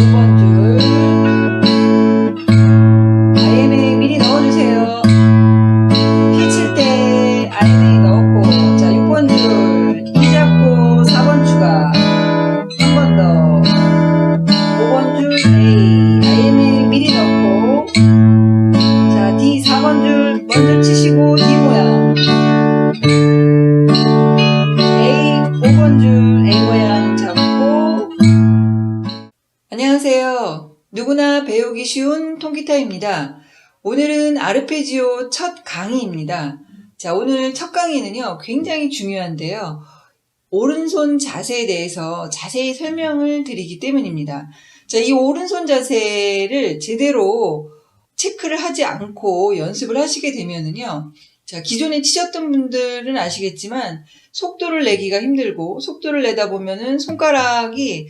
5번 줄 IMA 미리 넣어주세요. 피 칠 때 IMA 넣었고, 자 6번 줄 E 잡고 4번 추가 한 번 더. 5번 줄 A IMA 미리 넣고, 자 D 4번 줄 먼저 치시고 D 모양, A 5번 줄 A 모양 잡고. 안녕하세요. 누구나 배우기 쉬운 통기타입니다. 오늘은 아르페지오 첫 강의입니다. 자, 오늘 첫 강의는요, 굉장히 중요한데요. 오른손 자세에 대해서 자세히 설명을 드리기 때문입니다. 자, 이 오른손 자세를 제대로 체크를 하지 않고 연습을 하시게 되면은요, 자, 기존에 치셨던 분들은 아시겠지만 속도를 내기가 힘들고, 속도를 내다 보면은 손가락이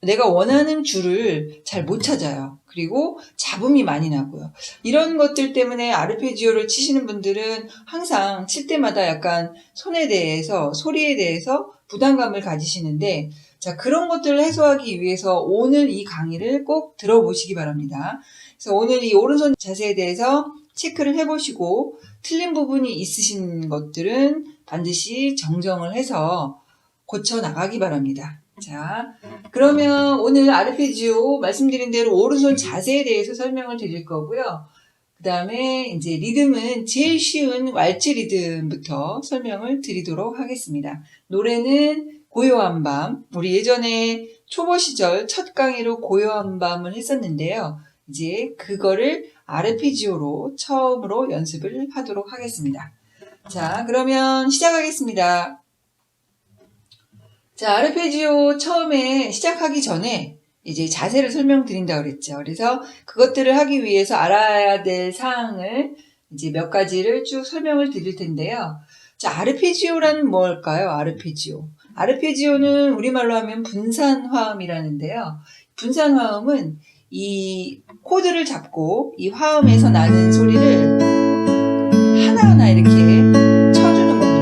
내가 원하는 줄을 잘 못 찾아요. 그리고 잡음이 많이 나고요. 이런 것들 때문에 아르페지오를 치시는 분들은 항상 칠 때마다 약간 손에 대해서, 소리에 대해서 부담감을 가지시는데, 자, 그런 것들을 해소하기 위해서 오늘 이 강의를 꼭 들어보시기 바랍니다. 그래서 오늘 이 오른손 자세에 대해서 체크를 해보시고, 틀린 부분이 있으신 것들은 반드시 정정을 해서 고쳐 나가기 바랍니다. 자, 그러면 오늘 아르페지오 말씀드린 대로 오른손 자세에 대해서 설명을 드릴 거고요. 그 다음에 이제 리듬은 제일 쉬운 왈츠 리듬부터 설명을 드리도록 하겠습니다. 노래는 고요한 밤. 우리 예전에 초보 시절 첫 강의로 고요한 밤을 했었는데요. 이제 그거를 아르페지오로 처음으로 연습을 하도록 하겠습니다. 자, 그러면 시작하겠습니다. 자, 아르페지오 처음에 시작하기 전에 이제 자세를 설명드린다고 그랬죠. 그래서 그것들을 하기 위해서 알아야 될 사항을 이제 몇 가지를 쭉 설명을 드릴 텐데요. 자, 아르페지오란 뭘까요? 아르페지오. 아르페지오는 우리말로 하면 분산화음이라는데요. 분산화음은 이 코드를 잡고 이 화음에서 나는 소리를 하나하나 이렇게 쳐주는 겁니다.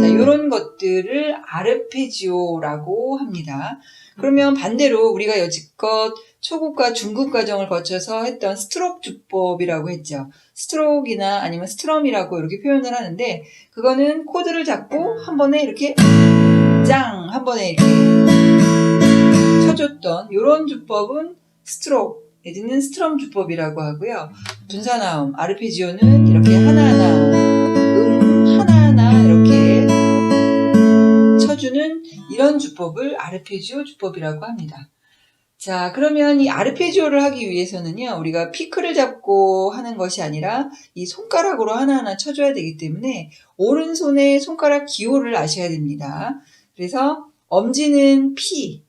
자, 이런 것들을 아르페지오라고 합니다. 그러면 반대로 우리가 여지껏 초급과 중급 과정을 거쳐서 했던 스트록 주법이라고 했죠. 스트록이나 아니면 스트럼이라고 이렇게 표현을 하는데, 그거는 코드를 잡고 한 번에 이렇게 짱! 한 번에 이렇게 쳐줬던 이런 주법은 스트록, 내지는 스트럼 주법이라고 하고요. 분산화음, 아르페지오는 이렇게 하나하나, 하나하나 이렇게 쳐주는 이런 주법을 아르페지오 주법이라고 합니다. 자, 그러면 이 아르페지오를 하기 위해서는요, 우리가 피크를 잡고 하는 것이 아니라 이 손가락으로 하나하나 쳐줘야 되기 때문에 오른손의 손가락 기호를 아셔야 됩니다. 그래서 엄지는 P,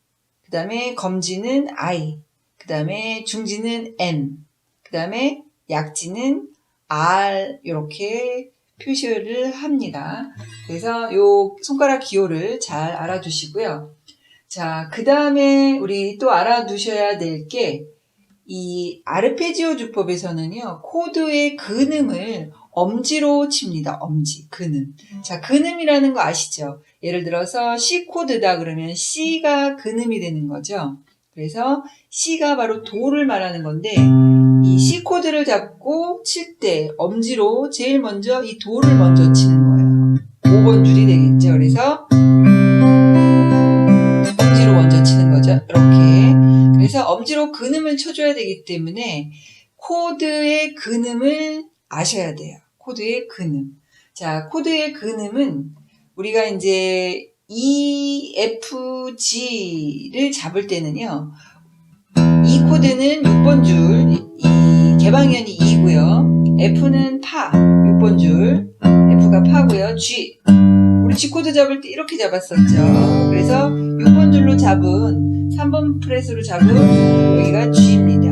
그 다음에 검지는 I, 그 다음에 중지는 N, 그 다음에 약지는 R, 이렇게 표시를 합니다. 그래서 요 손가락 기호를 잘 알아두시고요. 자, 그 다음에 우리 또 알아두셔야 될 게, 이 아르페지오 주법에서는요, 코드의 근음을 엄지로 칩니다. 엄지, 근음. 자, 근음이라는 거 아시죠? 예를 들어서 C 코드다 그러면 C가 근음이 되는 거죠. 그래서 C가 바로 도를 말하는 건데, 이 C 코드를 잡고 칠 때 엄지로 제일 먼저 이 도를 먼저 치는 거예요. 5번 줄이 되겠죠. 그래서 엄지로 먼저 치는 거죠. 이렇게. 그래서 엄지로 근음을 쳐줘야 되기 때문에 코드의 근음을 아셔야 돼요. 코드의 근음. 자, 코드의 근음은 우리가 이제 E, F, G를 잡을 때는요, E 코드는 6번 줄, 이 개방현이 E고요. F는 파, 6번 줄, F가 파고요. G, 우리 G 코드 잡을 때 이렇게 잡았었죠. 그래서 6번 줄로 잡은, 3번 프레스로 잡은 여기가 G입니다.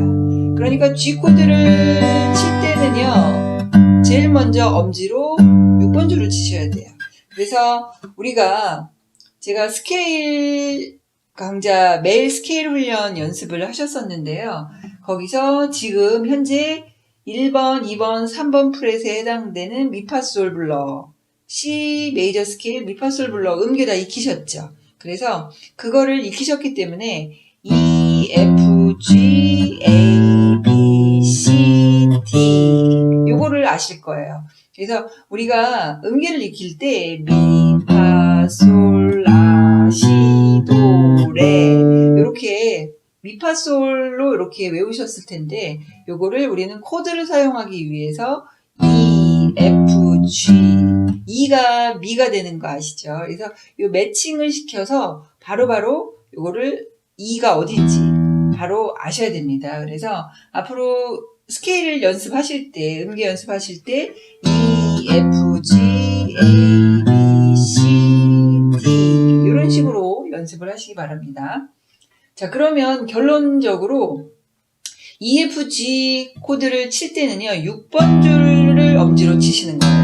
그러니까 G 코드를 칠 때는요, 제일 먼저 엄지로 6번 줄을 치셔야 돼요. 그래서 우리가, 제가 스케일 강좌 매일 스케일 훈련 연습을 하셨었는데요. 거기서 지금 현재 1번, 2번, 3번 프렛에 해당되는 미파솔 블러, C 메이저 스케일 미파솔 블러 음교 다 익히셨죠. 그래서 그거를 익히셨기 때문에 E, F, G, A, B, C, D. 요거를 아실 거예요. 그래서 우리가 음계를 익힐 때 미, 파, 솔, 라, 시, 도, 레 이렇게 미파솔로 이렇게 외우셨을 텐데 요거를 우리는 코드를 사용하기 위해서 E, F, G E가 미가 되는 거 아시죠? 그래서 요 매칭을 시켜서 바로바로 요거를 E가 어딘지 바로 아셔야 됩니다. 그래서 앞으로 스케일 연습하실 때 음계 연습하실 때 E, F, G, A, B, C, D 이런 식으로 연습을 하시기 바랍니다. 자, 그러면 결론적으로 EFG 코드를 칠 때는요, 6번 줄을 엄지로 치시는 거예요.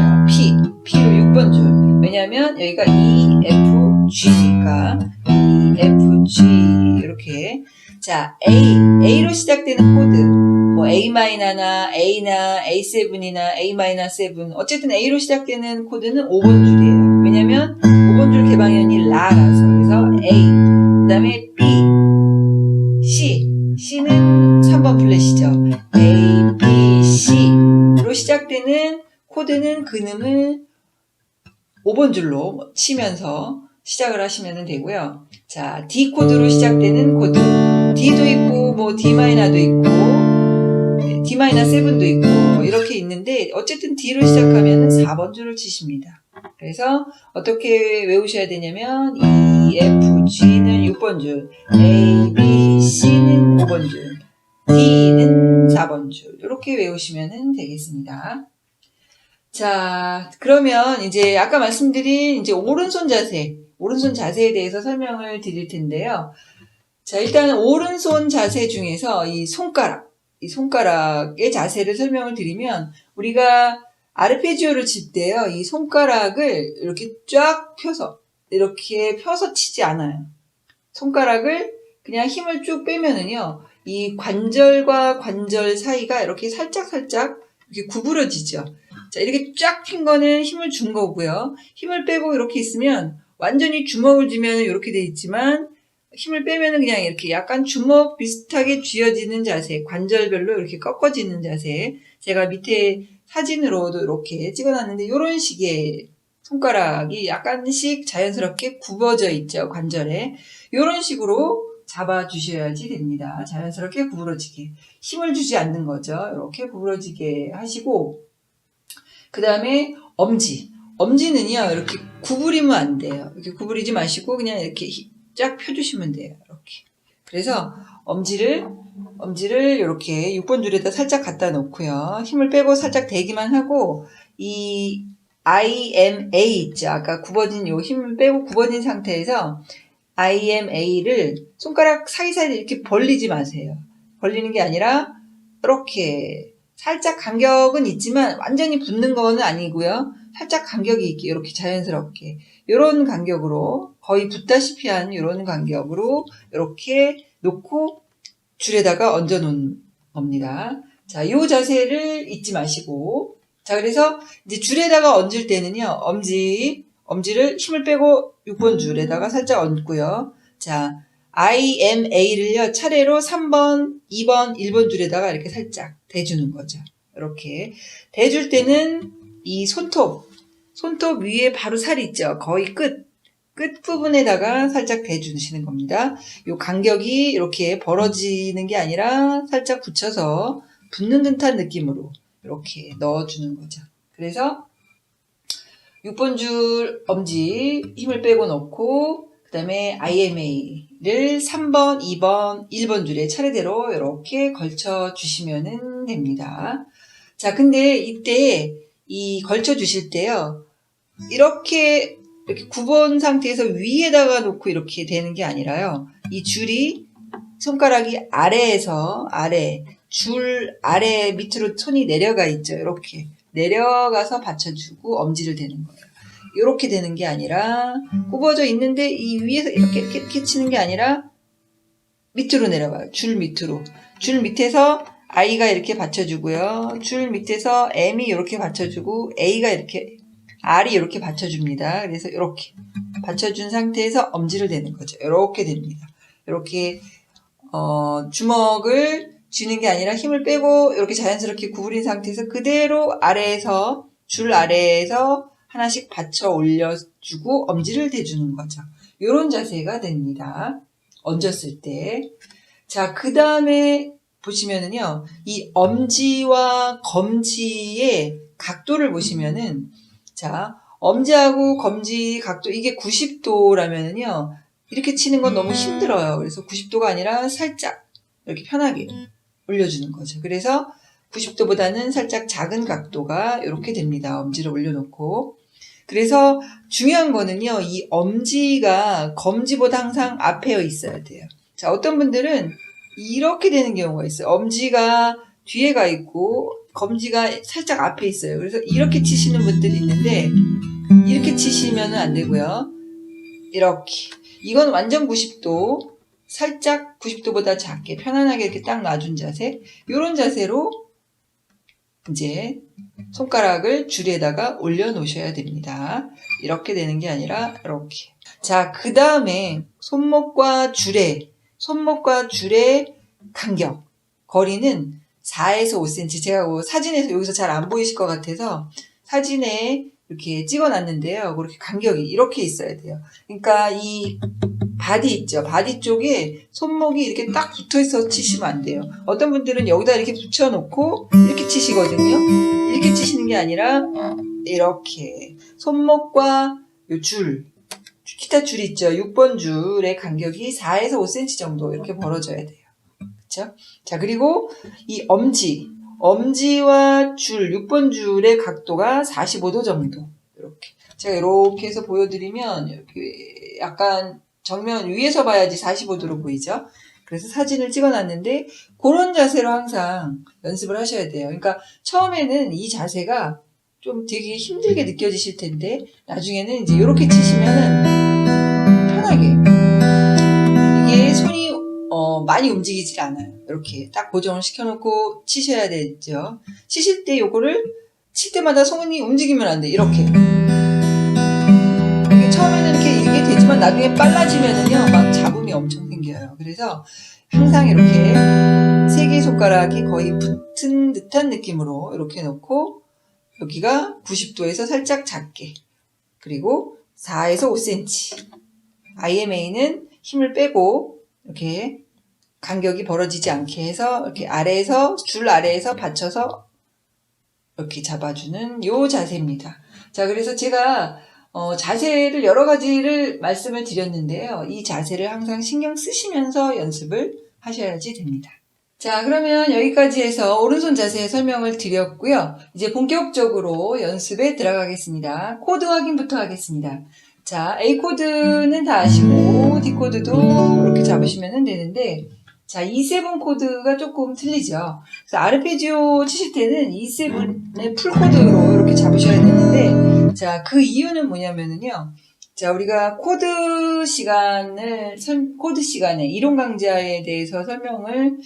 P로 6번 줄. 왜냐면 여기가 EFG니까 EFG 이렇게. 자, A로 시작되는 코드. 뭐 A마이너나 A나 A7이나 A-7 어쨌든 A로 시작되는 코드는 5번 줄이에요. 왜냐면 5번 줄 개방현이 라라서. 그래서 A. 그 다음에 B. C는 3번 플랫이죠. A, B, C로 시작되는 코드는 근음을 5번 줄로 치면서 시작을 하시면 되고요. 자, D 코드로 시작되는 코드. D도 있고, 뭐 D 마이너도 있고, D-7도 있고, 뭐 이렇게 있는데, 어쨌든 D로 시작하면 4번 줄을 치십니다. 그래서 어떻게 외우셔야 되냐면 E, F, G는 6번 줄, A, B, C는 5번 줄, D는 4번 줄 이렇게 외우시면 되겠습니다. 자, 그러면 이제 아까 말씀드린 이제 오른손 자세에 대해서 설명을 드릴 텐데요. 자, 일단 오른손 자세 중에서 이 손가락의 자세를 설명을 드리면 우리가 아르페지오를 칠 때요, 이 손가락을 이렇게 쫙 이렇게 펴서 치지 않아요. 손가락을 그냥 힘을 쭉 빼면은요, 이 관절과 관절 사이가 이렇게 살짝 이렇게 구부러지죠. 자, 이렇게 쫙 핀 거는 힘을 준 거고요. 힘을 빼고 이렇게 있으면 완전히 주먹을 쥐면 이렇게 돼 있지만 힘을 빼면은 그냥 이렇게 약간 주먹 비슷하게 쥐어지는 자세, 관절별로 이렇게 꺾어지는 자세. 제가 밑에 사진으로도 이렇게 찍어놨는데 이런 식의 손가락이 약간씩 자연스럽게 굽어져 있죠, 관절에. 이런 식으로 잡아주셔야지 됩니다. 자연스럽게 구부러지게. 힘을 주지 않는 거죠. 이렇게 구부러지게 하시고, 그 다음에 엄지는요, 이렇게 구부리면 안 돼요. 이렇게 구부리지 마시고 그냥 이렇게 쫙 펴주시면 돼요. 이렇게. 그래서 엄지를 이렇게 6번 줄에다 살짝 갖다 놓고요. 힘을 빼고 살짝 대기만 하고, 이 IMA 있죠. 아까 굽어진 요 힘을 빼고 굽어진 상태에서 IMA를 손가락 사이사이 이렇게 벌리지 마세요. 벌리는 게 아니라 이렇게 살짝 간격은 있지만 완전히 붙는 거는 아니고요. 살짝 간격이 있게 이렇게 자연스럽게 이런 간격으로 거의 붙다시피 한 이런 간격으로 이렇게 놓고 줄에다가 얹어 놓은 겁니다. 자, 요 자세를 잊지 마시고, 자, 그래서 이제 줄에다가 얹을 때는요, 엄지를 힘을 빼고 6번 줄에다가 살짝 얹고요. 자, IMA를요, 차례로 3번, 2번, 1번 줄에다가 이렇게 살짝 대주는 거죠. 이렇게. 대줄 때는 이 손톱 위에 바로 살이 있죠. 거의 끝 부분에다가 살짝 대주시는 겁니다. 요 간격이 이렇게 벌어지는 게 아니라 살짝 붙여서 붙는 듯한 느낌으로 이렇게 넣어주는 거죠. 그래서 6번 줄 엄지 힘을 빼고 넣고, 그 다음에 IMA를 3번, 2번, 1번 줄에 차례대로 이렇게 걸쳐 주시면 됩니다. 자, 근데 이때 이 걸쳐 주실 때요, 이렇게 9번 상태에서 위에다가 놓고 이렇게 되는 게 아니라요, 이 줄이 손가락이 줄 아래 밑으로 손이 내려가 있죠. 이렇게 내려가서 받쳐주고 엄지를 대는 거예요. 이렇게 되는 게 아니라 굽어져 있는데 이 위에서 이렇게 치는 게 아니라 밑으로 내려가요. 줄 밑에서 I가 이렇게 받쳐주고요. 줄 밑에서 M이 이렇게 받쳐주고 R이 이렇게 받쳐줍니다. 그래서 이렇게 받쳐준 상태에서 엄지를 대는 거죠. 이렇게 됩니다. 이렇게 주먹을 쥐는 게 아니라 힘을 빼고 이렇게 자연스럽게 구부린 상태에서 그대로 아래에서, 줄 아래에서 하나씩 받쳐 올려주고 엄지를 대주는 거죠. 이런 자세가 됩니다. 얹었을 때. 자, 그 다음에 보시면은요, 이 엄지와 검지의 각도를 보시면은, 자, 엄지하고 검지 각도, 이게 90도라면은요, 이렇게 치는 건 너무 힘들어요. 그래서 90도가 아니라 살짝 이렇게 편하게 올려주는 거죠. 그래서 90도보다는 살짝 작은 각도가 이렇게 됩니다. 엄지를 올려놓고. 그래서 중요한 거는요, 이 엄지가 검지보다 항상 앞에 있어야 돼요. 자, 어떤 분들은 이렇게 되는 경우가 있어요. 엄지가 뒤에 가 있고 검지가 살짝 앞에 있어요. 그래서 이렇게 치시는 분들이 있는데 이렇게 치시면 안 되고요. 이렇게. 이건 완전 90도, 살짝 90도보다 작게 편안하게 이렇게 딱 놔준 자세. 이런 자세로 이제 손가락을 줄에다가 올려놓으셔야 됩니다. 이렇게 되는 게 아니라 이렇게. 자, 그 다음에 손목과 줄의 간격, 거리는 4에서 5cm. 제가 사진에서 여기서 잘 안 보이실 것 같아서 사진에 이렇게 찍어놨는데요. 그렇게 간격이 이렇게 있어야 돼요. 그러니까 이 바디 있죠. 바디 쪽에 손목이 이렇게 딱 붙어있어 치시면 안 돼요. 어떤 분들은 여기다 이렇게 붙여놓고 이렇게 치시거든요. 이렇게 치시는 게 아니라 이렇게 손목과 요 줄, 기타 줄 있죠. 6번 줄의 간격이 4에서 5cm 정도 이렇게 벌어져야 돼요. 그렇죠? 자, 그리고 이 엄지와 줄, 6번 줄의 각도가 45도 정도. 이렇게. 제가 이렇게 해서 보여드리면 이렇게 약간 정면 위에서 봐야지 45도로 보이죠? 그래서 사진을 찍어놨는데 그런 자세로 항상 연습을 하셔야 돼요. 그러니까 처음에는 이 자세가 좀 되게 힘들게 느껴지실 텐데 나중에는 이제 이렇게 치시면은 편하게 이게 손이 많이 움직이질 않아요. 이렇게 딱 고정을 시켜놓고 치셔야 되죠. 치실 때 요거를 칠 때마다 손이 움직이면 안 돼. 이렇게. 이게 처음에는 이게 되지만 나중에 빨라지면은요, 막 잡음이 엄청 생겨요. 그래서 항상 이렇게 세 개의 손가락이 거의 붙은 듯한 느낌으로 이렇게 놓고 여기가 90도에서 살짝 작게 그리고 4에서 5cm IMA는 힘을 빼고 이렇게 간격이 벌어지지 않게 해서 이렇게 아래에서 줄 아래에서 받쳐서 이렇게 잡아주는 요 자세입니다. 자, 그래서 제가 자세를 여러 가지를 말씀을 드렸는데요. 이 자세를 항상 신경 쓰시면서 연습을 하셔야지 됩니다. 자, 그러면 여기까지 해서 오른손 자세 설명을 드렸고요. 이제 본격적으로 연습에 들어가겠습니다. 코드 확인부터 하겠습니다. 자, A 코드는 다 아시고 D 코드도 이렇게 잡으시면 되는데 자, E7 코드가 조금 틀리죠. 그래서 아르페지오 치실 때는 E7의 풀 코드로 이렇게 잡으셔야 되는데 자, 그 이유는 뭐냐면은요. 자, 우리가 코드 시간에 이론 강좌에 대해서 설명을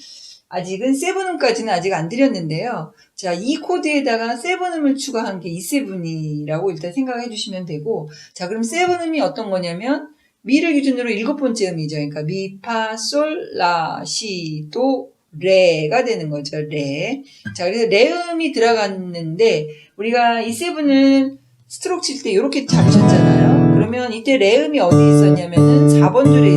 아직은 세븐음까지는 아직 안 드렸는데요. 자, 이 코드에다가 세븐음을 추가한 게 E7이라고 일단 생각해 주시면 되고, 자, 그럼 세븐음이 어떤 거냐면, 미를 기준으로 7번째 음이죠. 그러니까 미, 파, 솔, 라, 시, 도, 레가 되는 거죠. 레. 자, 그래서 레음이 들어갔는데, 우리가 E7을 스트로크 칠 때 이렇게 잡으셨잖아요. 그러면 이때 레음이 어디 있었냐면은 4번 줄에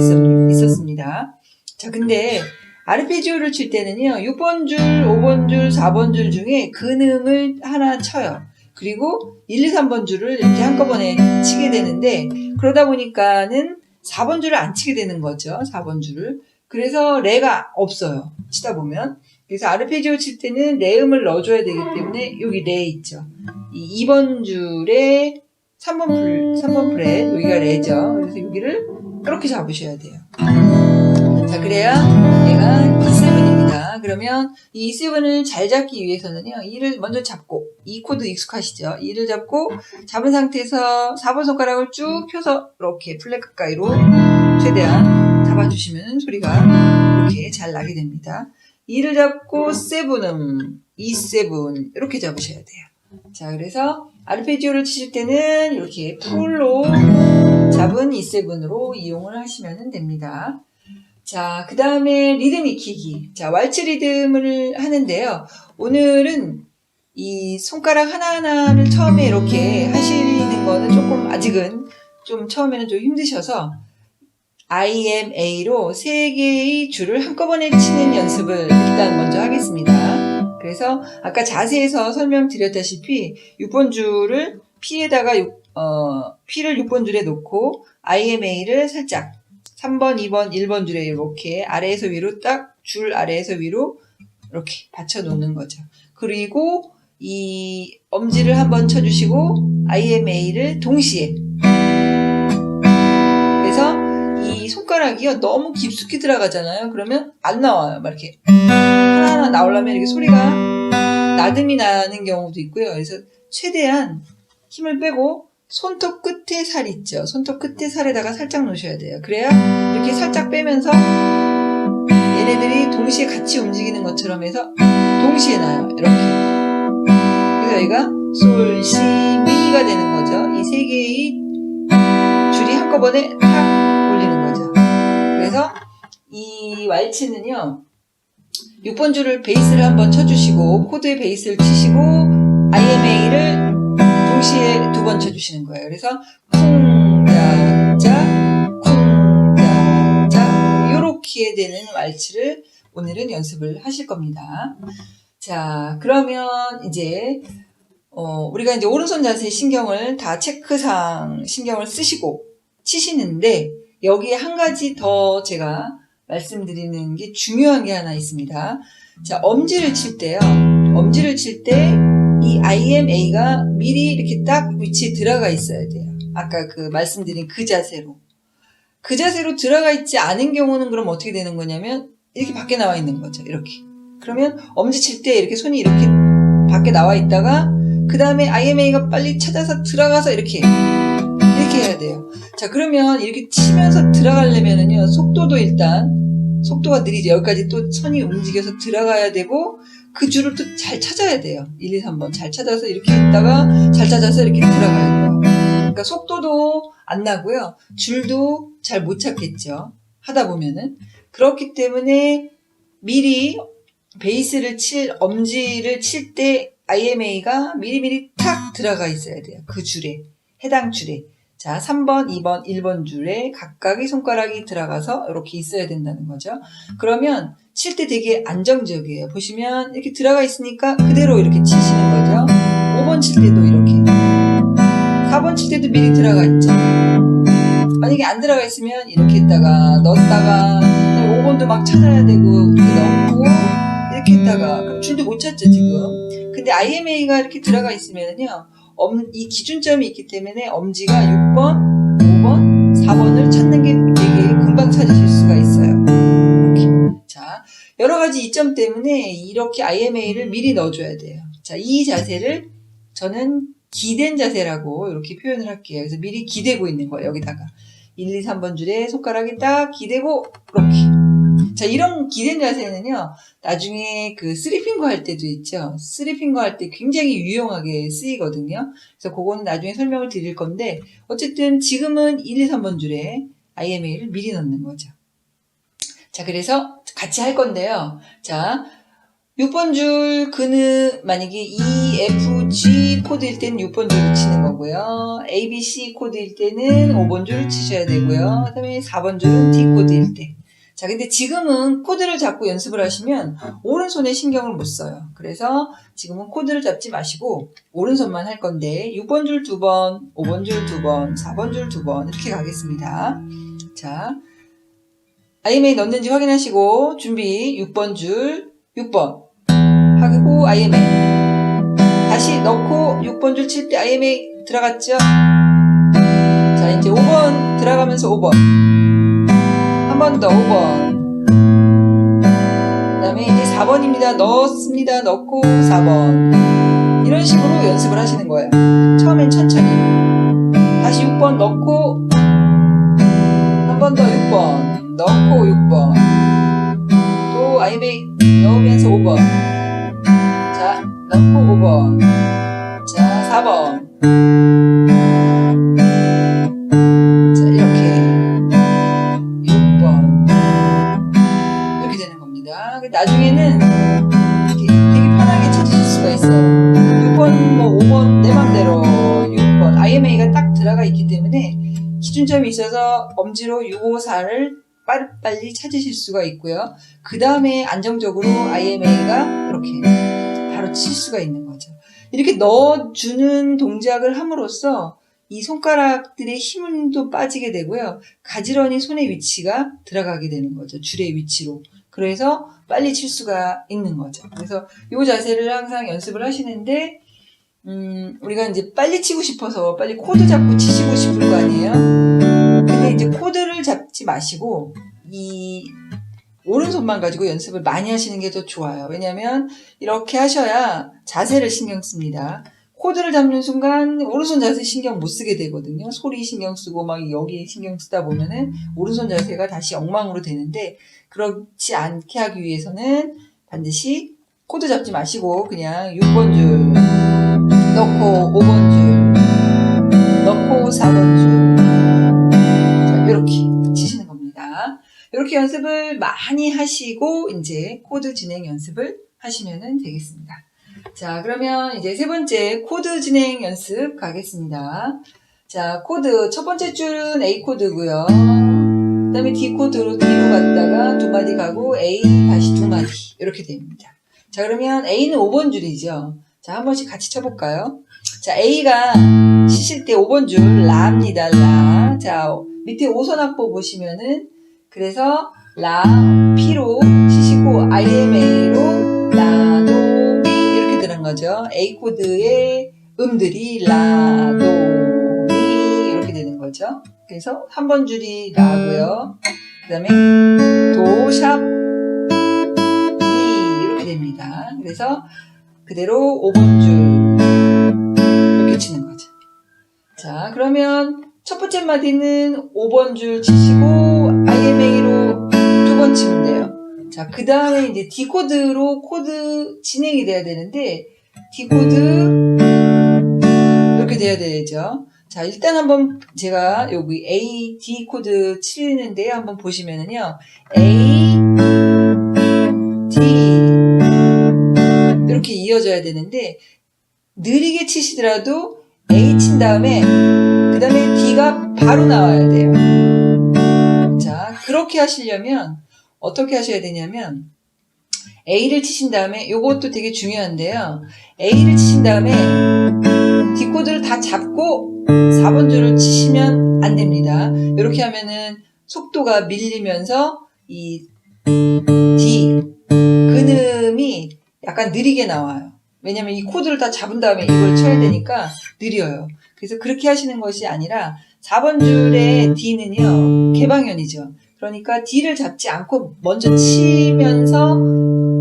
있었습니다. 자, 근데 아르페지오를 칠 때는요, 6번 줄, 5번 줄, 4번 줄 중에 근음을 하나 쳐요. 그리고 1, 2, 3번 줄을 이렇게 한꺼번에 치게 되는데, 그러다 보니까는 4번 줄을 안 치게 되는 거죠. 4번 줄을. 그래서 레가 없어요. 치다 보면. 그래서 아르페지오 칠 때는 레음을 넣어줘야 되기 때문에 여기 레 있죠. 이 2번 줄에 3번 프렛, 여기가 레죠. 그래서 여기를 이렇게 잡으셔야 돼요. 자, 그래야 얘가 E7입니다. 그러면 이 E7을 잘 잡기 위해서는요, E를 먼저 잡고, E 코드 익숙하시죠? E를 잡고, 잡은 상태에서 4번 손가락을 쭉 펴서 이렇게 플랫 가까이로 최대한 잡아주시면 소리가 이렇게 잘 나게 됩니다. E를 잡고 세븐음, E7 이렇게 잡으셔야 돼요. 자, 그래서 아르페지오를 치실 때는 이렇게 풀로 잡은 E7으로 이용을 하시면 됩니다. 자, 그 다음에 리듬 익히기. 자, 왈츠 리듬을 하는데요. 오늘은 이 손가락 하나하나를 처음에 이렇게 하시는 거는 조금 아직은 좀 처음에는 좀 힘드셔서 IMA로 3개의 줄을 한꺼번에 치는 연습을 일단 먼저 하겠습니다. 그래서 아까 자세에서 설명드렸다시피 6번 줄을 P에다가 P를 6번 줄에 놓고 IMA를 살짝 3번, 2번, 1번 줄에 이렇게 아래에서 위로 딱 줄 아래에서 위로 이렇게 받쳐 놓는 거죠. 그리고 이 엄지를 한번 쳐주시고 IMA를 동시에. 그래서 이 손가락이요 너무 깊숙이 들어가잖아요. 그러면 안 나와요. 막 이렇게 하나하나 나오려면 이렇게 소리가 나듬이 나는 경우도 있고요. 그래서 최대한 힘을 빼고 손톱 끝에 살 있죠. 손톱 끝에 살에다가 살짝 놓으셔야 돼요. 그래야 이렇게 살짝 빼면서 얘네들이 동시에 같이 움직이는 것처럼 해서 동시에 나요. 이렇게. 그래서 여기가 솔, 시, 미가 되는 거죠. 이 3개의 줄이 한꺼번에 탁 올리는 거죠. 그래서 이 왈츠는요 6번 줄을 베이스를 한번 쳐주시고 코드의 베이스를 치시고 IMA를 동시에 2번 쳐주시는 거예요. 그래서 쿵다짜 쿵다짜 요렇게 되는 왈츠를 오늘은 연습을 하실 겁니다. 자, 그러면 이제 우리가 이제 오른손 자세 신경을 다 체크상 신경을 쓰시고 치시는데 여기에 한 가지 더 제가 말씀드리는 게 중요한 게 하나 있습니다. 자, 엄지를 칠 때요. 엄지를 칠 때 이 IMA가 미리 이렇게 딱 위치에 들어가 있어야 돼요. 아까 그 말씀드린 그 자세로. 그 자세로 들어가 있지 않은 경우는 그럼 어떻게 되는 거냐면 이렇게 밖에 나와 있는 거죠. 이렇게. 그러면 엄지 칠 때 이렇게 손이 이렇게 밖에 나와 있다가 그 다음에 IMA가 빨리 찾아서 들어가서 이렇게 해야 돼요. 자, 그러면 이렇게 치면서 들어가려면은요, 속도도 일단, 속도가 느리죠. 여기까지 또 손이 움직여서 들어가야 되고, 그 줄을 또 잘 찾아야 돼요. 1, 2, 3번 잘 찾아서 이렇게 있다가 잘 찾아서 이렇게 들어가야 돼요. 그러니까 속도도 안 나고요. 줄도 잘 못 찾겠죠. 하다 보면은. 그렇기 때문에 미리 베이스를 엄지를 칠 때 IMA가 미리미리 탁 들어가 있어야 돼요. 그 줄에. 해당 줄에. 자, 3번, 2번, 1번 줄에 각각의 손가락이 들어가서 이렇게 있어야 된다는 거죠. 그러면 칠 때 되게 안정적이에요. 보시면 이렇게 들어가 있으니까 그대로 이렇게 치시는 거죠. 5번 칠 때도 이렇게. 4번 칠 때도 미리 들어가 있죠. 만약에 안 들어가 있으면 이렇게 했다가 넣었다가 5번도 막 찾아야 되고 이렇게 넣고 이렇게 했다가 그럼 줄도 못 찾죠 지금. 근데 IMA가 이렇게 들어가 있으면은요 이 기준점이 있기 때문에 엄지가 6번, 5번, 4번을 찾는 게 되게 금방 찾으실 수가 있어요. 이렇게. 자, 여러 가지 이점 때문에 이렇게 IMA를 미리 넣어줘야 돼요. 자, 이 자세를 저는 기댄 자세라고 이렇게 표현을 할게요. 그래서 미리 기대고 있는 거예요. 여기다가 1, 2, 3번 줄에 손가락이 딱 기대고 이렇게. 자, 이런 기댄 자세는요, 나중에 그 3핑거 할 때도 있죠. 3핑거 할 때 굉장히 유용하게 쓰이거든요. 그래서 그거는 나중에 설명을 드릴 건데, 어쨌든 지금은 1, 2, 3번 줄에 IMA를 미리 넣는 거죠. 자, 그래서 같이 할 건데요. 자, 6번 줄 만약에 E, F, G 코드일 때는 6번 줄을 치는 거고요. A, B, C 코드일 때는 5번 줄을 치셔야 되고요. 그 다음에 4번 줄은 D 코드일 때. 자, 근데 지금은 코드를 잡고 연습을 하시면 오른손에 신경을 못 써요. 그래서 지금은 코드를 잡지 마시고 오른손만 할 건데 6번 줄 2번, 5번 줄 2번, 4번 줄 2번 이렇게 가겠습니다. 자, IMA 넣는지 확인하시고 준비 6번 줄 6번 하고 IMA 다시 넣고 6번 줄 칠 때 IMA 들어갔죠? 자, 이제 5번 들어가면서 5번 한 번 더 5번 그 다음에 이제 4번입니다. 넣었습니다. 넣고 4번 이런 식으로 연습을 하시는 거예요. 처음엔 천천히 다시 6번 넣고 한 번 더 6번 넣고 6번 또 IMA 넣으면서 5번 자 넣고 5번 자 4번 자 이렇게 6번 중에는 이렇게 되게 편하게 찾으실 수가 있어요. 6번, 뭐 5번, 내 맘대로 6번. IMA가 딱 들어가 있기 때문에 기준점이 있어서 엄지로 654를 빨리 찾으실 수가 있고요. 그 다음에 안정적으로 IMA가 이렇게 바로 칠 수가 있는 거죠. 이렇게 넣어주는 동작을 함으로써 이 손가락들의 힘도 빠지게 되고요. 가지런히 손의 위치가 들어가게 되는 거죠. 줄의 위치로. 그래서 빨리 칠 수가 있는 거죠. 그래서 이 자세를 항상 연습을 하시는데 우리가 이제 빨리 치고 싶어서 빨리 코드 잡고 치시고 싶을 거 아니에요. 근데 이제 코드를 잡지 마시고 이 오른손만 가지고 연습을 많이 하시는 게 더 좋아요. 왜냐하면 이렇게 하셔야 자세를 신경 씁니다. 코드를 잡는 순간 오른손 자세 신경 못 쓰게 되거든요. 소리 신경 쓰고 막 여기 신경 쓰다 보면은 오른손 자세가 다시 엉망으로 되는데, 그렇지 않게 하기 위해서는 반드시 코드 잡지 마시고 그냥 6번 줄 넣고 5번 줄 넣고 4번 줄, 자, 이렇게 치시는 겁니다. 이렇게 연습을 많이 하시고 이제 코드 진행 연습을 하시면 되겠습니다. 자, 그러면 이제 세 번째 코드 진행 연습 가겠습니다. 자, 코드 첫 번째 줄은 A 코드고요. 그 다음에 D 코드로 D로 갔다가 두 마디 가고 A 다시 두 마디 이렇게 됩니다. 자, 그러면 A는 5번 줄이죠. 자, 한 번씩 같이 쳐볼까요? 자, A가 치실 때 5번 줄 라입니다. 라. 자, 밑에 5선 악보 보시면은 그래서 라, P로 치시고 IMA로 라, 도, 미 이렇게 되는 거죠. A 코드의 음들이 라, 도, 미 이렇게 되는 거죠. 그래서 한 번 줄이 라고요. 그 다음에 도, 샵, 미 이렇게 됩니다. 그래서 그대로 5번 줄 이렇게 치는 거죠. 자, 그러면 첫 번째 마디는 5번 줄 치시고 IMA로 두 번 치면 돼요. 자, 그 다음에 이제 D 코드로 코드 진행이 돼야 되는데 D 코드 이렇게 돼야 되죠. 자, 일단 한번 제가 여기 A, D 코드 치는데 한번 보시면은요. A, D 이렇게 이어져야 되는데 느리게 치시더라도 A 친 다음에 그 다음에 D가 바로 나와야 돼요. 자, 그렇게 하시려면 어떻게 하셔야 되냐면 A를 치신 다음에 요것도 되게 중요한데요. A를 치신 다음에 D 코드를 다 잡고 4번 줄을 치시면 안 됩니다. 이렇게 하면은 속도가 밀리면서 이 D 근음이 약간 느리게 나와요. 왜냐면 이 코드를 다 잡은 다음에 이걸 쳐야 되니까 느려요. 그래서 그렇게 하시는 것이 아니라 4번 줄의 D는요, 개방현이죠. 그러니까 D를 잡지 않고 먼저 치면서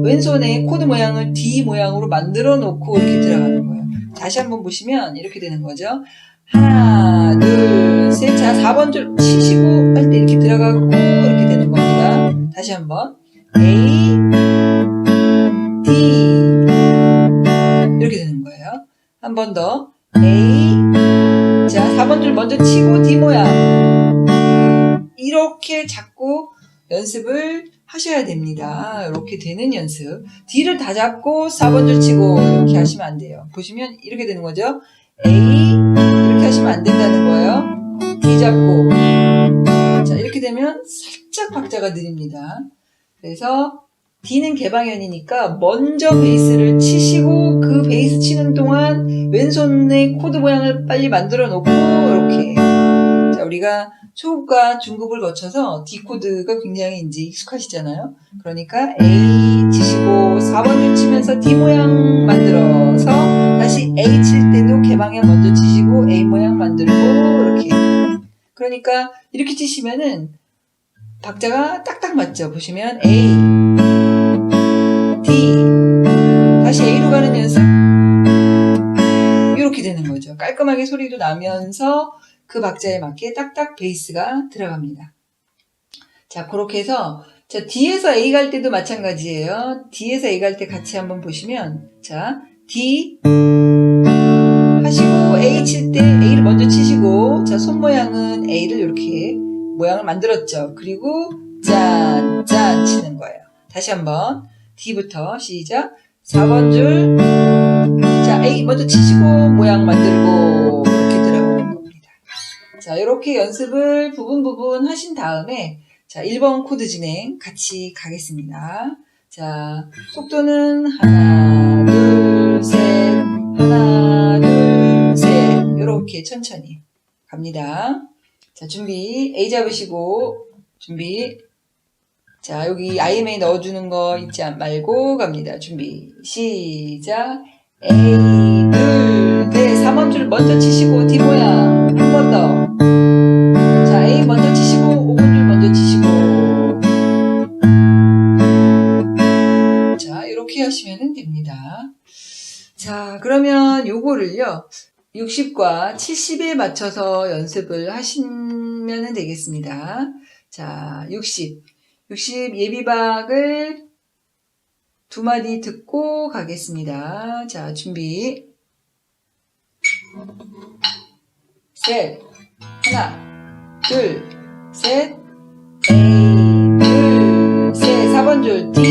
왼손에 코드 모양을 D 모양으로 만들어 놓고 이렇게 들어가는 거예요. 다시 한번 보시면 이렇게 되는 거죠. 하나, 둘, 셋. 자, 4번 줄 치시고 할 때 이렇게 들어가고 이렇게 되는 겁니다. 다시 한번. A, D. 이렇게 되는 거예요. 한 번 더. A. 자, 4번 줄 먼저 치고 D 모양. 이렇게 잡고 연습을 하셔야 됩니다. 이렇게 되는 연습. D를 다 잡고 4번 줄 치고 이렇게 하시면 안 돼요. 보시면 이렇게 되는 거죠. A. 이렇게 하시면 안 된다는 거예요. D 잡고. 자, 이렇게 되면 살짝 박자가 느립니다. 그래서 D는 개방현이니까 먼저 베이스를 치시고 그 베이스 치는 동안 왼손의 코드 모양을 빨리 만들어 놓고 이렇게. 자, 우리가 초급과 중급을 거쳐서 D 코드가 굉장히 이제 익숙하시잖아요. 그러니까 A 치시고 4번 줄 치면서 D 모양 만들어서 다시 A 칠 때도 개방현 먼저 치시고 A 모양 만들고 이렇게. 그러니까 이렇게 치시면은 박자가 딱딱 맞죠. 보시면 A, D, 다시 A로 가는 연습. 이렇게 되는 거죠. 깔끔하게 소리도 나면서 그 박자에 맞게 딱딱 베이스가 들어갑니다. 자, 그렇게 해서 자, D에서 A 갈 때도 마찬가지예요. D에서 A 갈 때 같이 한번 보시면 자, D 하시고 A 칠 때 A를 먼저 치시고 자, 손 모양은 A를 이렇게 모양을 만들었죠. 그리고 짠, 짠 치는 거예요. 다시 한번 D부터 시작. 4번 줄. 자, A 먼저 치시고 모양 만들고 이렇게 들어가는 겁니다. 자, 이렇게 연습을 부분 하신 다음에 자, 1번 코드 진행 같이 가겠습니다. 자, 속도는 하나, 둘, 셋, 하나, 둘, 셋. 이렇게 천천히 갑니다. 자, 준비. A 잡으시고, 준비. 자, 여기 IMA 넣어주는 거 잊지 말고 갑니다. 준비. 시작. A, 둘, 넷. 4번 줄 먼저 치시고, D 모양. 한 번 더. 자, A 먼저 치시고, 5번 줄 먼저 치시고. 자, 이렇게 하시면 됩니다. 자, 그러면 요거를요, 60과 70에 맞춰서 연습을 하시면 되겠습니다. 자, 60 예비박을 2마디 듣고 가겠습니다. 자, 준비. 셋, 하나, 둘, 셋, A, 둘, 셋, 4번 줄 D,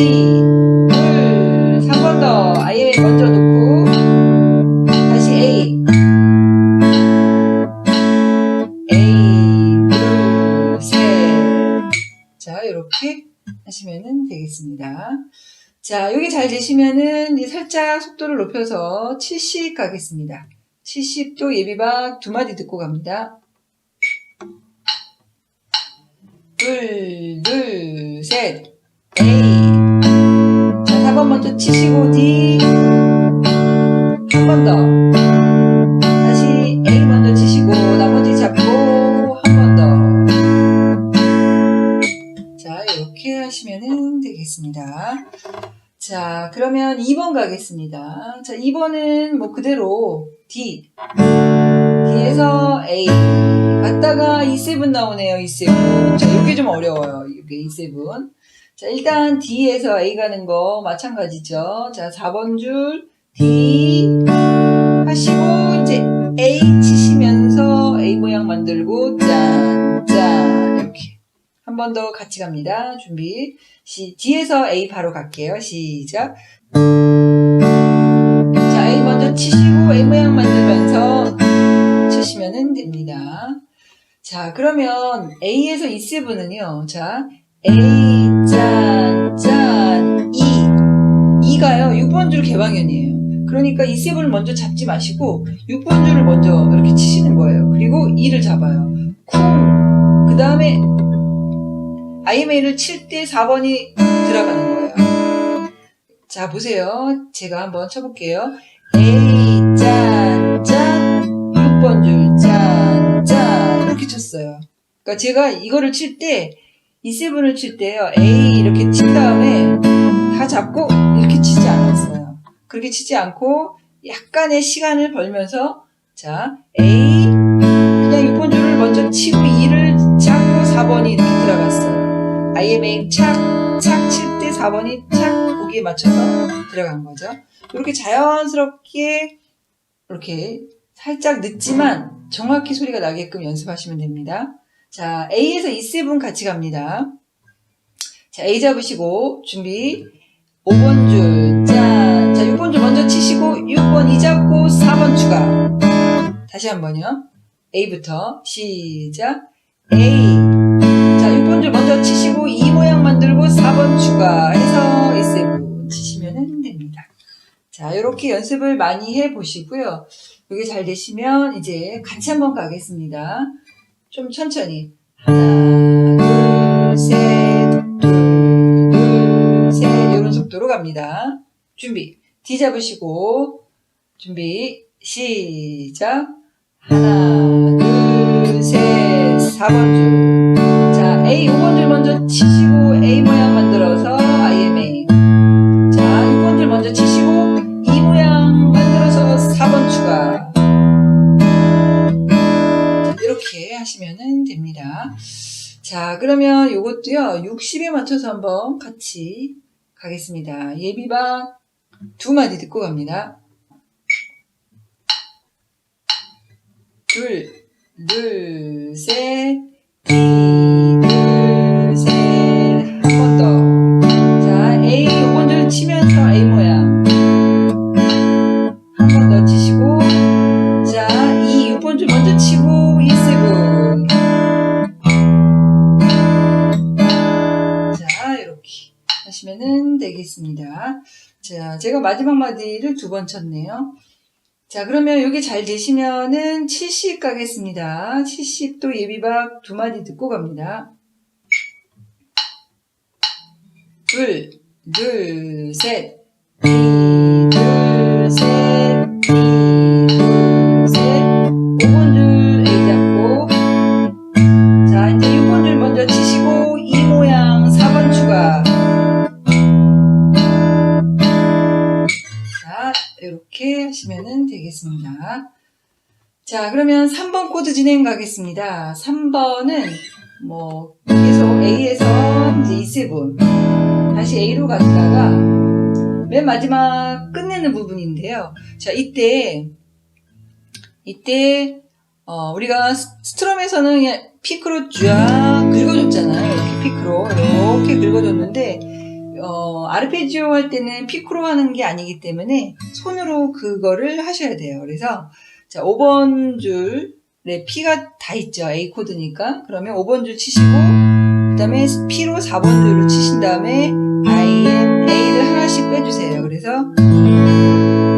둘, 3번 더 IMA 먼저 놓고 다시 A, 둘, 셋. 자, 이렇게 하시면 되겠습니다. 자, 여기 잘 되시면은 살짝 속도를 높여서 70 가겠습니다. 70도 예비박 2마디 듣고 갑니다. 둘, 셋, A. 자, 4번 먼저 치시고 D. 한 번 더. 다시 A 먼저 치시고 나머지 잡고 한 번 더. 자, 이렇게 하시면 되겠습니다. 자, 그러면 2번 가겠습니다. 자, 2번은 뭐 그대로 D. D에서 A. 갔다가 E7 나오네요, E7. 자, 이게 좀 어려워요, 이게 E7. 자, 일단 D에서 A 가는 거 마찬가지죠. 자, 4번 줄 D 하시고, 이제 A 치시면서 A 모양 만들고, 짠, 이렇게. 한 번 더 같이 갑니다. 준비. D에서 A 바로 갈게요. 시작. 자, A 먼저 치시고 A 모양 만들면서 치시면 됩니다. 자, 그러면 A에서 E7은요. 자, A, 짠, E가요. 6번 줄 개방현이에요. 그러니까 E7을 먼저 잡지 마시고 6번 줄을 먼저 이렇게 치시는 거예요. 그리고 E를 잡아요. 쿵. 그 다음에 IMA를 칠 때 4번이 들어가는 거예요. 자, 보세요. 제가 한번 쳐볼게요. A, 짠, 6번 줄, 짠, 이렇게 쳤어요. 그러니까 제가 이거를 칠 때, E7을 칠 때요, A 이렇게 친 다음에 다 잡고 이렇게 치지 않았어요. 그렇게 치지 않고 약간의 시간을 벌면서, 자, A, 그냥 6번 줄을 먼저 치고 E를 잡고 4번이 이렇게 들어갔어요. IMA 착 칠 때 4번이 착 거기에 맞춰서 들어간 거죠. 이렇게 자연스럽게 이렇게 살짝 늦지만 정확히 소리가 나게끔 연습하시면 됩니다. 자, A에서 E7 같이 갑니다. 자, A 잡으시고 준비. 5번 줄 짠. 자, 6번 줄 먼저 치시고 6번 E 잡고 4번 추가. 다시 한번요. A부터 시작. A. 자, 6번 줄 먼저 치시고 E 모양 만들고 4번 추가해서 E7 치시면 됩니다. 자, 이렇게 연습을 많이 해보시고요. 이게 잘 되시면 이제 같이 한번 가겠습니다. 좀 천천히. 하나, 둘, 셋, 둘, 셋. 이런 속도로 갑니다. 준비. D 잡으시고 준비. 시작. 하나, 둘, 셋. 4번 줄. 자, A 5번 줄 먼저 치시고 A 모양 만들어서 IMA. 자, 6번 줄 먼저 치시고 E 모양 만들어서 4번 추가. 자, 이렇게 하시면 됩니다. 자, 그러면 요것도요 60에 맞춰서 한번 같이 가겠습니다. 예비박 2마디 듣고 갑니다. 둘, 셋, D, 둘, 셋, 한 번 더. 자, A 5번 줄 치면 가겠습니다. 자, 제가 마지막 마디를 2번 쳤네요. 자, 그러면 여기 잘 되시면은 70 가겠습니다. 70도 예비박 2마디 듣고 갑니다. 둘, 둘, 셋. 미, 둘, 셋. 미, 둘, 셋. 5번 줄 A 잡고. 자, 이제 6번 줄 먼저 치시고, 이 모양 4번 추가. 자, 이렇게 하시면 되겠습니다. 자, 그러면 3번 코드 진행 가겠습니다. 3번은 계속 A에서 이제 E7 다시 A로 갔다가 맨 마지막 끝내는 부분인데요. 자, 이때 우리가 스트럼에서는 그냥 피크로 쫙 긁어줬잖아요. 이렇게 피크로 이렇게 긁어줬는데 아르페지오 할 때는 피크로 하는 게 아니기 때문에 손으로 그거를 하셔야 돼요. 그래서 자, 5번 줄에 P가 다 있죠. A 코드니까. 그러면 5번 줄 치시고 그 다음에 P로 4번 줄을 치신 다음에 I, M, A를 하나씩 빼주세요. 그래서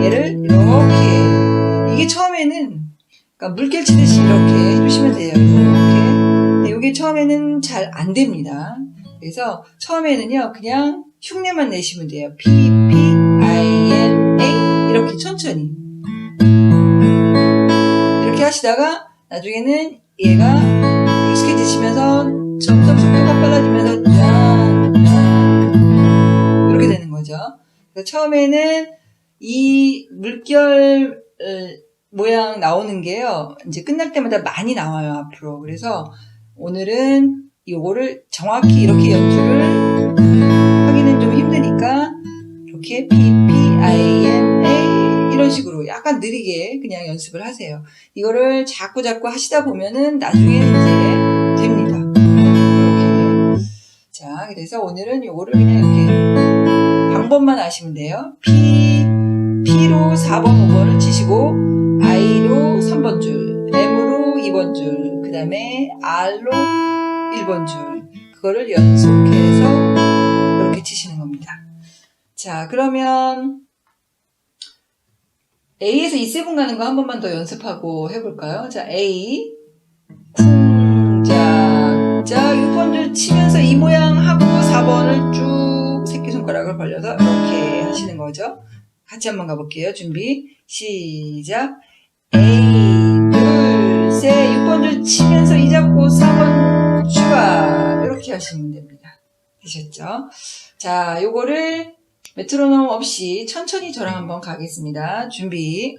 얘를 이렇게, 이게 처음에는 그러니까 물결 치듯이 이렇게 해주시면 돼요. 이렇게. 근데 이게 처음에는 잘 안 됩니다. 그래서 처음에는요 그냥 흉내만 내시면 돼요. P, P, I, M, A 이렇게 천천히 이렇게 하시다가 나중에는 얘가 익숙해지시면서 점점 속도가 빨라지면서 짠 이렇게 되는 거죠. 그래서 처음에는 이 물결 모양 나오는 게요 이제 끝날 때마다 많이 나와요 앞으로. 그래서 오늘은 요거를 정확히 이렇게 연주를 하기는 좀 힘드니까 이렇게 P, P, I, M, A 이런 식으로 약간 느리게 그냥 연습을 하세요. 이거를 자꾸 하시다 보면은 나중에 이제 됩니다. 이렇게. 자, 그래서 오늘은 요거를 그냥 이렇게 방법만 아시면 돼요. P로 4번, 5번을 치시고 I로 3번 줄, M으로 2번 줄, 그 다음에 R로 1번 줄 그거를 연속해서 이렇게 치시는 겁니다. 자, 그러면 A에서 E7 가는 거 한 번만 더 연습하고 해볼까요? 자, A 쿵짝짝 6번 줄 치면서 이 모양 하고 4번을 쭉 새끼손가락을 벌려서 이렇게 하시는 거죠. 같이 한번 가볼게요. 준비 시작. A 둘 셋 6번 줄 치면서 이 잡고 4번 추가 이렇게 하시면 됩니다. 되셨죠? 자, 요거를 메트로놈 없이 천천히 저랑 한번 가겠습니다. 준비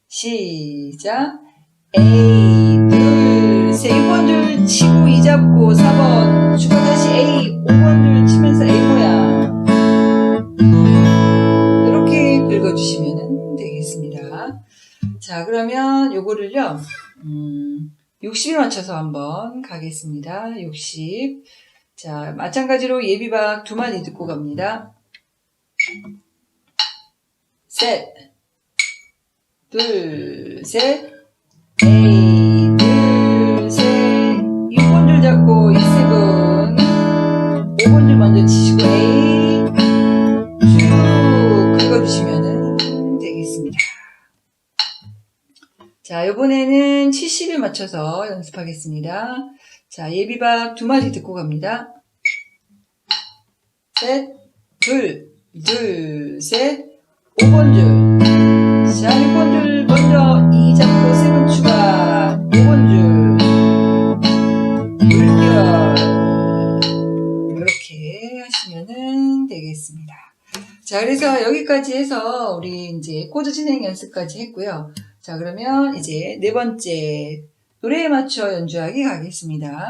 시작. A 둘 셋 6번 줄 치고 이 잡고 4번 추가 다시 A 5번 줄 치면서 A 모양 이렇게 긁어주시면 되겠습니다. 자, 그러면 요거를요 60에 맞춰서 한번 가겠습니다. 60. 자, 마찬가지로 예비박 2마디 듣고 갑니다. 셋, 둘, 셋, A, 둘, 셋, 6번 줄 잡고 E7, 5번 줄 먼저 치시고 A, 쭉 긁어주시면 되겠습니다. 자, 이번에는 70에 맞춰서 연습하겠습니다. 자, 예비박 2마디 듣고 갑니다. 셋, 둘, 셋, 5번 줄. 자, 6번 줄 먼저 2 잡고 7 추가. 5번 줄. 물결. 이렇게 하시면 되겠습니다. 자, 그래서 여기까지 해서 우리 이제 코드 진행 연습까지 했고요. 자, 그러면 이제 네 번째 노래에 맞춰 연주하기 가겠습니다.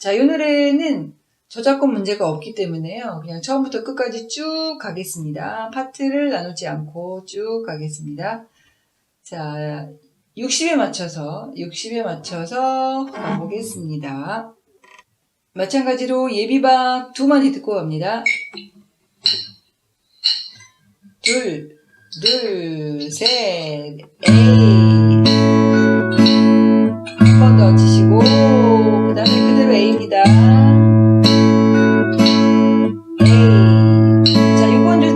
자, 이 노래는 저작권 문제가 없기 때문에요. 그냥 처음부터 끝까지 쭉 가겠습니다. 파트를 나누지 않고 쭉 가겠습니다. 자, 60에 맞춰서 가보겠습니다. 마찬가지로 예비박 2마디 듣고 갑니다. 둘, 셋, A. 한 번 더 치시고, 그 다음에 그대로 A입니다. A. 자, 6번 줄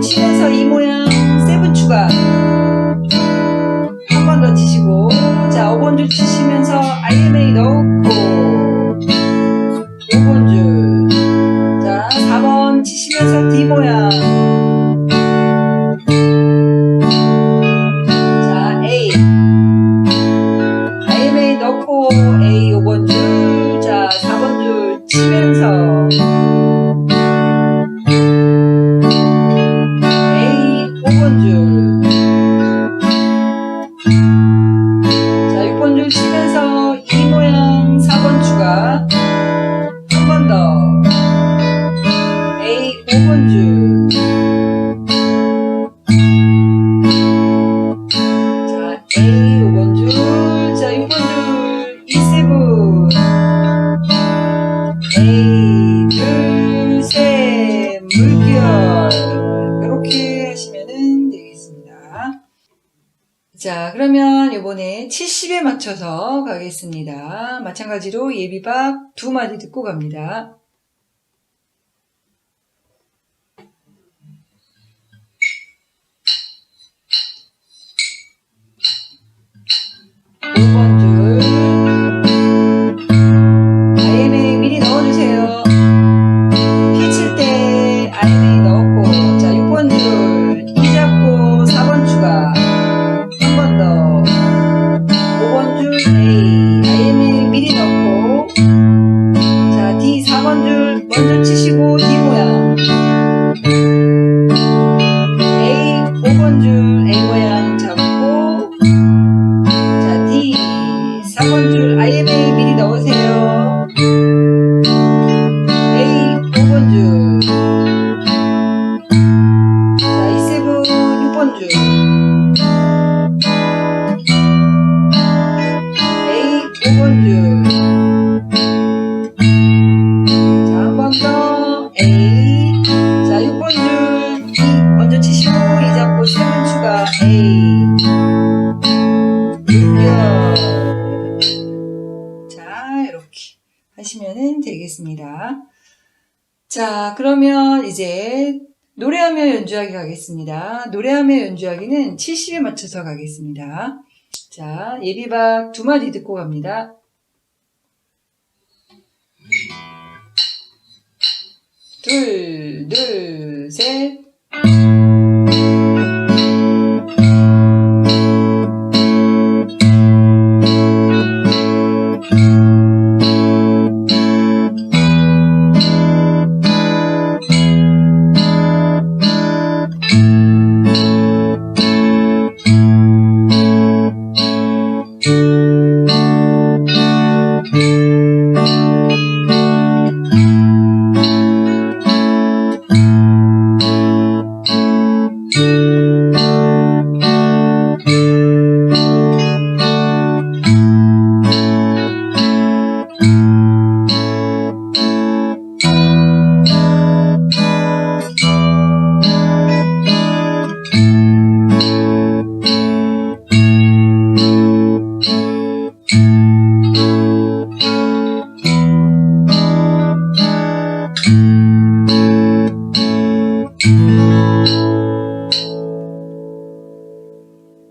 5번 줄. 자, 6번 줄 치면서 이 모양 4번 추가. 한 번 더. A 5번 줄. 자, A 5번 줄. 자, 6번 줄. E7. A 둘, 셋, 물결. 이렇게 하시면 되겠습니다. 자, 그러면 이번에 70에 맞춰서 가겠습니다. 마찬가지로 예비박 2마디 듣고 갑니다. 먼저 치시고 D 모양 A 5번 줄 A 모양 잡고 자 D 4번 줄 IMA 미리 넣으세요. A 5번 줄 자 E7 6번 줄 A 5번 줄 A 자 6번 줄 먼저 치시고 E 잡고 7 추가 A 물결 자 이렇게 하시면 되겠습니다. 자 그러면 이제 노래하며 연주하기 가겠습니다. 노래하며 연주하기는 70에 맞춰서 가겠습니다. 자 예비박 2마디 듣고 갑니다. 둘, 둘, 셋.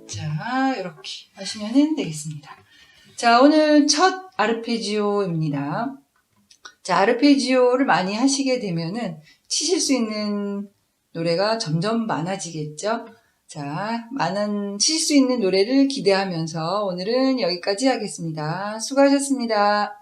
자, 이렇게 하시면 되겠습니다. 자, 오늘 첫 아르페지오입니다. 자, 아르페지오를 많이 하시게 되면은 치실 수 있는 노래가 점점 많아지겠죠? 자, 치실 수 있는 노래를 기대하면서 오늘은 여기까지 하겠습니다. 수고하셨습니다.